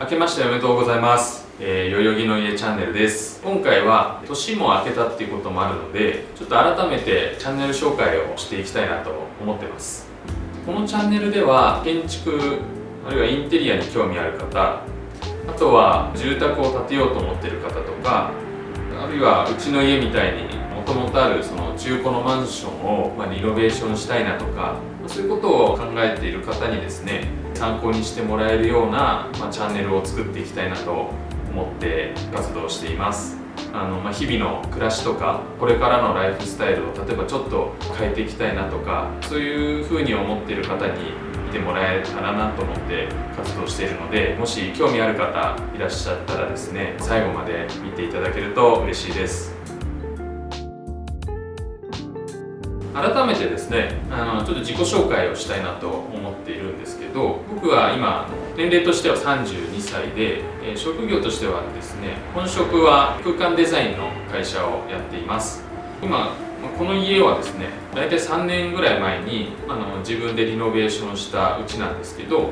明けましておめでとうございます。代々木の家チャンネルです。今回は年も明けたっていうこともあるので、ちょっと改めてチャンネル紹介をしていきたいなと思ってます。このチャンネルでは建築あるいはインテリアに興味ある方、あとは住宅を建てようと思っている方とか、あるいはうちの家みたいにもともとあるその中古のマンションをリノベーションしたいなとか、そういうことを考えている方にですね、参考にしてもらえるような、チャンネルを作っていきたいなと思って活動しています。日々の暮らしとかこれからのライフスタイルを例えばちょっと変えていきたいなとか、そういうふうに思っている方に見てもらえたらなと思って活動しているので、もし興味ある方いらっしゃったらですね、最後まで見ていただけると嬉しいです。改めてですね、ちょっと自己紹介をしたいなと思っているんですけど、僕は今年齢としては32歳で、職業としてはですね、本職は空間デザインの会社をやっています。今この家はですね、大体3年ぐらい前に自分でリノベーションしたうちなんですけど、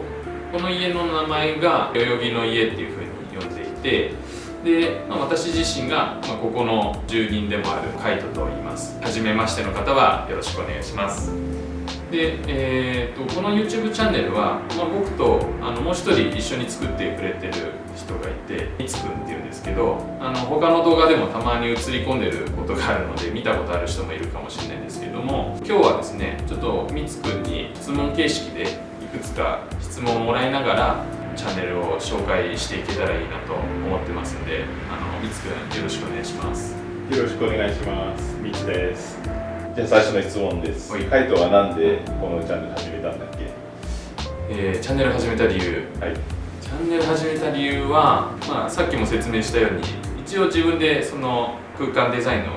この家の名前が代々木の家っていうふうに呼んでいて、で、私自身が、ここの住人でもあるカイトと言います。初めましての方はよろしくお願いします。で、この YouTube チャンネルは、僕ともう一人一緒に作ってくれてる人がいて、みつくんっていうんですけど、他の動画でもたまに映り込んでることがあるので見たことある人もいるかもしれないんですけども、今日はですね、ちょっとみつくんに質問形式でいくつか質問をもらいながらチャンネルを紹介していけたらいいなと思ってますので、みつくんよろしくお願いします。よろしくお願いします。みつです。じゃあ最初の質問です。はい、カイトはなんでこのチャンネル始めたんだっけ？チャンネル始めた理由、はい、チャンネル始めた理由は、さっきも説明したように、一応自分でその空間デザインの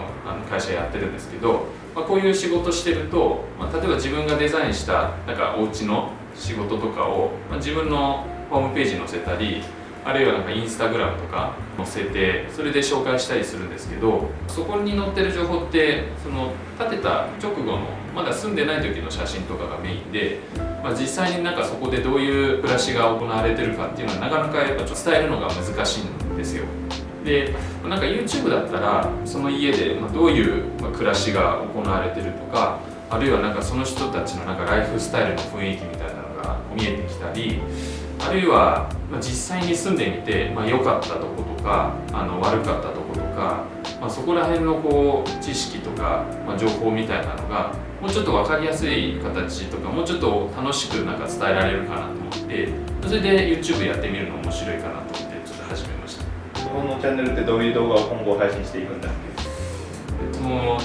会社やってるんですけど、こういう仕事してると、例えば自分がデザインしたお家の仕事とかを、自分のホームページに載せたり、あるいはインスタグラムとか載せて、それで紹介したりするんですけど、そこに載ってる情報ってその建てた直後のまだ住んでない時の写真とかがメインで、実際にそこでどういう暮らしが行われてるかっていうのはなかなかやっぱ伝えるのが難しいんですよ。で、YouTube だったらその家でどういう暮らしが行われてるとか、あるいはその人たちのライフスタイルの雰囲気みたいなのが見えてきたり、あるいは実際に住んでみて良かったとことか悪かったとことか、そこら辺の知識とか情報みたいなのがもうちょっと分かりやすい形とか、もうちょっと楽しく伝えられるかなと思って、それで YouTube やってみるの面白いかなと思ってちょっと始めました。このチャンネルってどういう動画を今後配信していくんだっけ？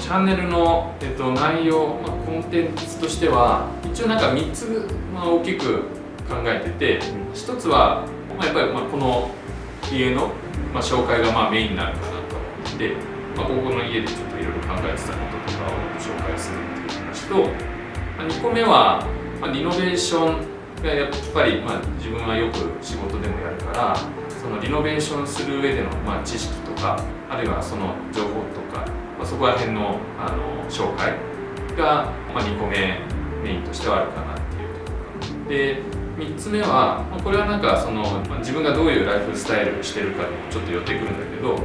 チャンネルの、内容、コンテンツとしては一応3つ、大きく考えてて、一つは、やっぱりこの家の、紹介がメインになるかなと思って、ここの家でちょっといろいろ考えてたこととかを紹介するっていう話と、2個目は、リノベーションがやっぱり、自分はよく仕事でもやるから、そのリノベーションする上での、知識とか、あるいはその情報とか、そこら辺の、紹介が、2個目メインとしてはあるかなっていうところで、3つ目は、これはその自分がどういうライフスタイルをしてるかにもちょっと寄ってくるんだけど、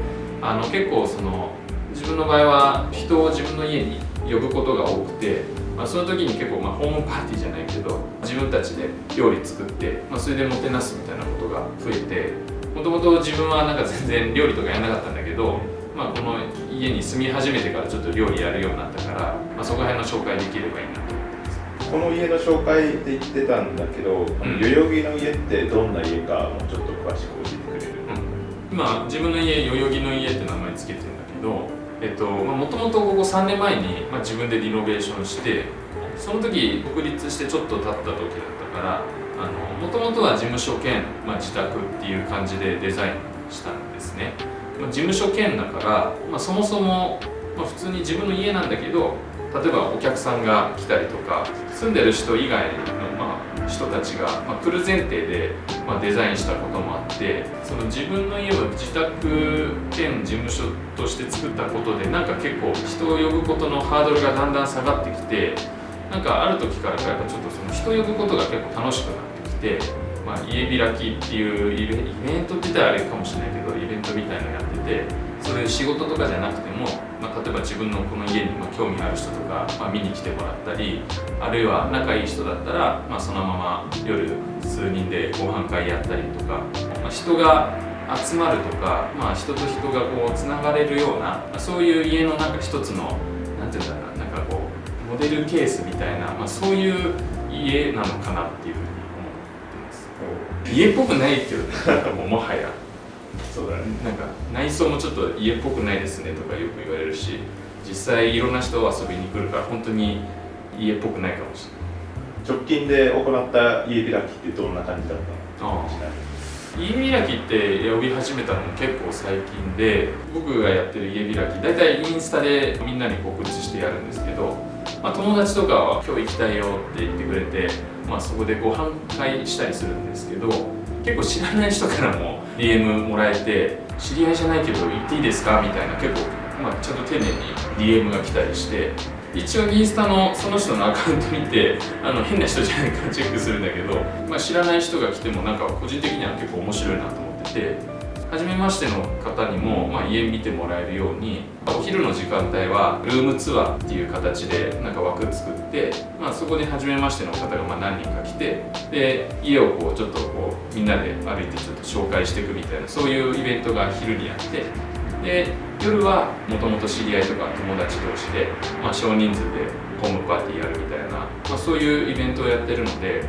結構その自分の場合は人を自分の家に呼ぶことが多くて、その時に結構ホームパーティーじゃないけど自分たちで料理作って、それでもてなすみたいなことが増えて、もともと自分は全然料理とかやらなかったんだけど、この家に住み始めてからちょっと料理やるようになったから、そこら辺の紹介できればいいなと。この家の紹介で言ってたんだけど、代々木の家ってどんな家かもうちょっと詳しく教えてくれる？今自分の家、代々木の家って名前つけてるんだけど、もともとここ3年前に、自分でリノベーションして、その時独立してちょっと経った時だったから、もともとは事務所兼、自宅っていう感じでデザインしたんですね。事務所兼だから、そもそも、普通に自分の家なんだけど、例えばお客さんが来たりとか、住んでる人以外の、人たちが、来る前提で、デザインしたこともあって、その自分の家を自宅兼事務所として作ったことで結構人を呼ぶことのハードルがだんだん下がってきて、ある時からやっぱちょっとその人を呼ぶことが結構楽しくなってきて、家開きっていうイベントって言ったらあれかもしれないけど、イベントみたいなのやってて、それ仕事とかじゃなくても、例えば自分のこの家に興味ある人とか、見に来てもらったり、あるいは仲いい人だったら、そのまま夜数人でご飯会やったりとか、人が集まるとか、人と人がつながれるような、そういう家のなんか一つのなんていうんだろうな、なんかモデルケースみたいな、そういう家なのかなっていうふうに思ってます。家っぽくないけどね、なんかもはやそうだね。なんか内装もちょっと家っぽくないですねとかよく言われるし、実際いろんな人が遊びに来るから本当に家っぽくないかもしれない。直近で行った家開きってどんな感じだったのかしれない。家開きって呼び始めたのも結構最近で、僕がやってる家開き、だいたいインスタでみんなに告知してやるんですけど、友達とかは今日行きたいよって言ってくれて、そこでご飯会したりするんですけど、結構知らない人からも DM もらえて、知り合いじゃないけど行っていいですかみたいな、結構、ちゃんと丁寧に DM が来たりして、一応インスタのその人のアカウント見て変な人じゃないかチェックするんだけど、知らない人が来てもなんか個人的には結構面白いなと思ってて、初めましての方にも、家見てもらえるように、お昼の時間帯はルームツアーっていう形でなんか枠作って、そこで初めましての方が何人か来て、で家をちょっとみんなで歩いてちょっと紹介していくみたいな、そういうイベントが昼にやって、で夜はもともと知り合いとか友達同士で、少人数でホームパーティーやるみたいな、そういうイベントをやってるので、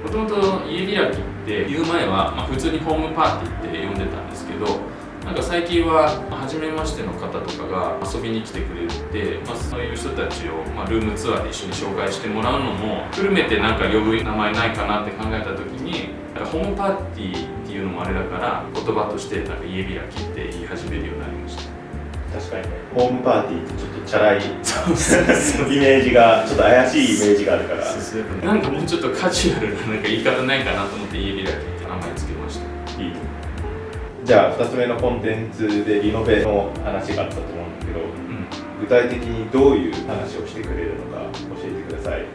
もともと家開きって言う前は、普通にホームパーティーって呼んでたんですけど、なんか最近は初めましての方とかが遊びに来てくれて、そういう人たちを、ルームツアーで一緒に紹介してもらうのも含めて、なんか呼ぶ名前ないかなって考えた時に、なんかホームパーティーっていうのもあれだから、言葉としてなんか家開きって言い始めるようになりました。確かにね、ホームパーティーってちょっとチャラいイメージが、ちょっと怪しいイメージがあるから、なんかもうちょっとカジュアルななんか言い方ないかなと思って家開きって名前つけました。いい。じゃあ2つ目のコンテンツでリノベの話があったと思うんだけど、具体的にどういう話をしてくれるのか教えてください。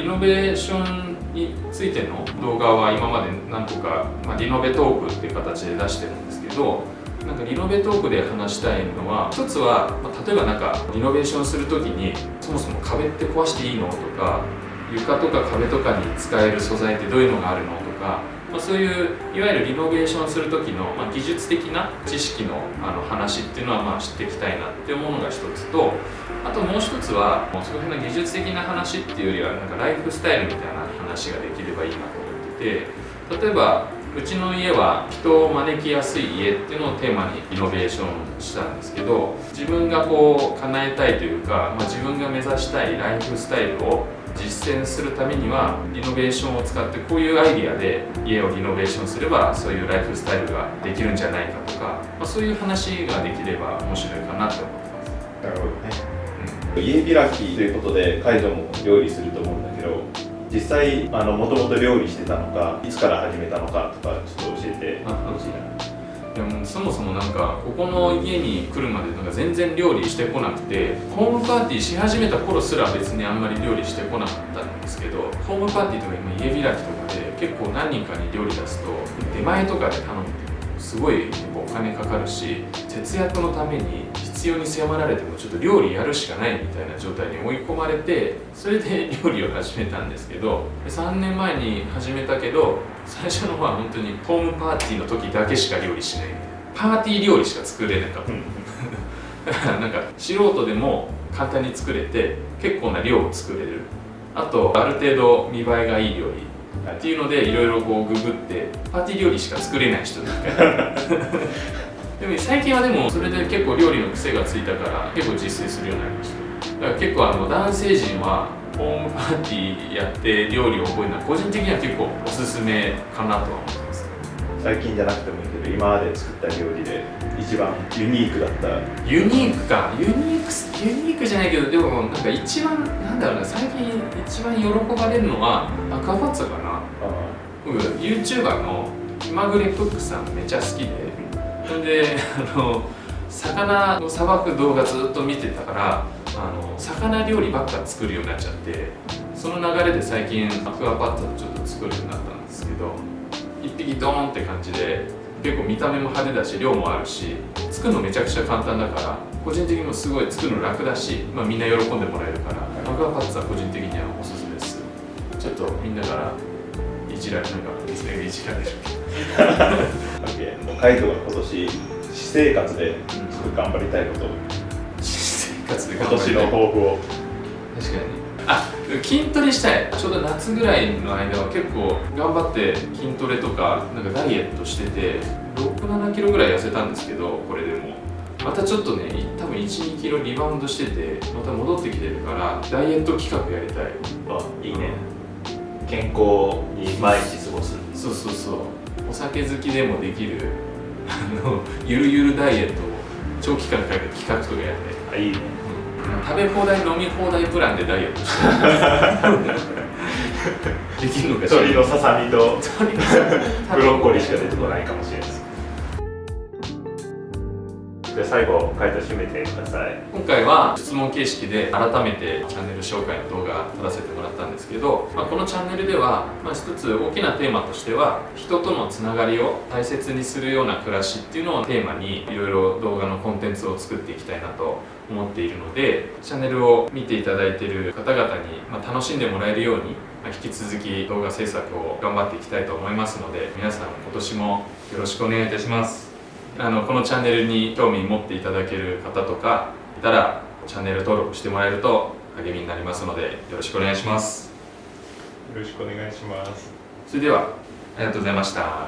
リノベーションについての動画は今まで何個か、リノベトークっていう形で出してるんですけど、なんかリノベトークで話したいのは、一つは、例えばなんかリノベーションするときにそもそも壁って壊していいのとか、床とか壁とかに使える素材ってどういうのがあるのとか、そういういわゆるリノベーションする時の、技術的な知識の話っていうのは知っていきたいなって思うのが一つと、あともう一つはそういうふうな技術的な話っていうよりはなんかライフスタイルみたいな話ができればいいなと思ってて、例えばうちの家は人を招きやすい家っていうのをテーマにリノベーションしたんですけど、自分が叶えたいというか、自分が目指したいライフスタイルを実践するためにはリノベーションを使ってこういうアイディアで家をリノベーションすればそういうライフスタイルができるんじゃないかとか、そういう話ができれば面白いかなと思ってます。なるほどね。家開きということでカイトも料理すると思うんだけど、実際もともと料理してたのか、いつから始めたのかとかちょっと教えてほしいな。でもそもそもなんかここの家に来るまでなんか全然料理してこなくて、ホームパーティーし始めた頃すら別にあんまり料理してこなかったんですけど、ホームパーティーとか今家開きとかで結構何人かに料理出すと出前とかで頼むってすごいお金かかるし、節約のために必要に迫られてもちょっと料理やるしかないみたいな状態に追い込まれて、それで料理を始めたんですけど、3年前に始めたけど、最初の方は本当にホームパーティーの時だけしか料理しないみたいな、パーティー料理しか作れなかっただからなんか素人でも簡単に作れて結構な量を作れる、あとある程度見栄えがいい料理っていうのでいろいろググってパーティー料理しか作れない人みたいなでも最近はでもそれで結構料理の癖がついたから結構実践するようになりました。だから結構男性陣はホームパーティーやって料理を覚えるのは個人的には結構おすすめかなとは思ってます。最近じゃなくてもいいけど、今まで作った料理で一番ユニークだった。ユニークか、ユニークじゃないけど、でもなんか一番なんだろうな、最近一番喜ばれるのはアクアパッツァかな。僕 YouTuber の気まぐれクックさんめっちゃ好きで、それで魚のさばく動画ずっと見てたから魚料理ばっか作るようになっちゃって、その流れで最近アクアパッツァをちょっと作るようになったんですけど、1匹ドーンって感じで結構見た目も派手だし量もあるし、作るのめちゃくちゃ簡単だから、個人的にもすごい作るの楽だし、みんな喜んでもらえるから、アクアパッツァ個人的にはおすすめです。ちょっとみんなからいじられ、娘がいじられるもうカイトが今年私生活で頑張りたいこと、私生活で今年の抱負を。確かに、筋トレしたい。ちょうど夏ぐらいの間は結構頑張って筋トレとかダイエットしてて、6、7キロぐらい痩せたんですけど、これでもまたちょっとね、多分1、2キロリバウンドしてて、また戻ってきてるから、ダイエット企画やりたい。いいね。健康に毎日過ごす。そうそうそう。お酒好きでもできるゆるゆるダイエットを長期間かけて企画とかやって。いいね。食べ放題飲み放題プランでダイエットしてできるのかしら。鶏のささみとブロッコリーしか出てこないかもしれないです。で最後、カイト締めてください。今回は質問形式で改めてチャンネル紹介の動画撮らせてもらったんですけど、このチャンネルでは、一つ大きなテーマとしては、人とのつながりを大切にするような暮らしっていうのをテーマに、いろいろ動画のコンテンツを作っていきたいなと思っているので、チャンネルを見ていただいている方々に楽しんでもらえるように、引き続き動画制作を頑張っていきたいと思いますので、皆さん今年もよろしくお願いいたします。このチャンネルに興味持っていただける方とかいたら、チャンネル登録してもらえると励みになりますので、よろしくお願いします。よろしくお願いします。それではありがとうございました。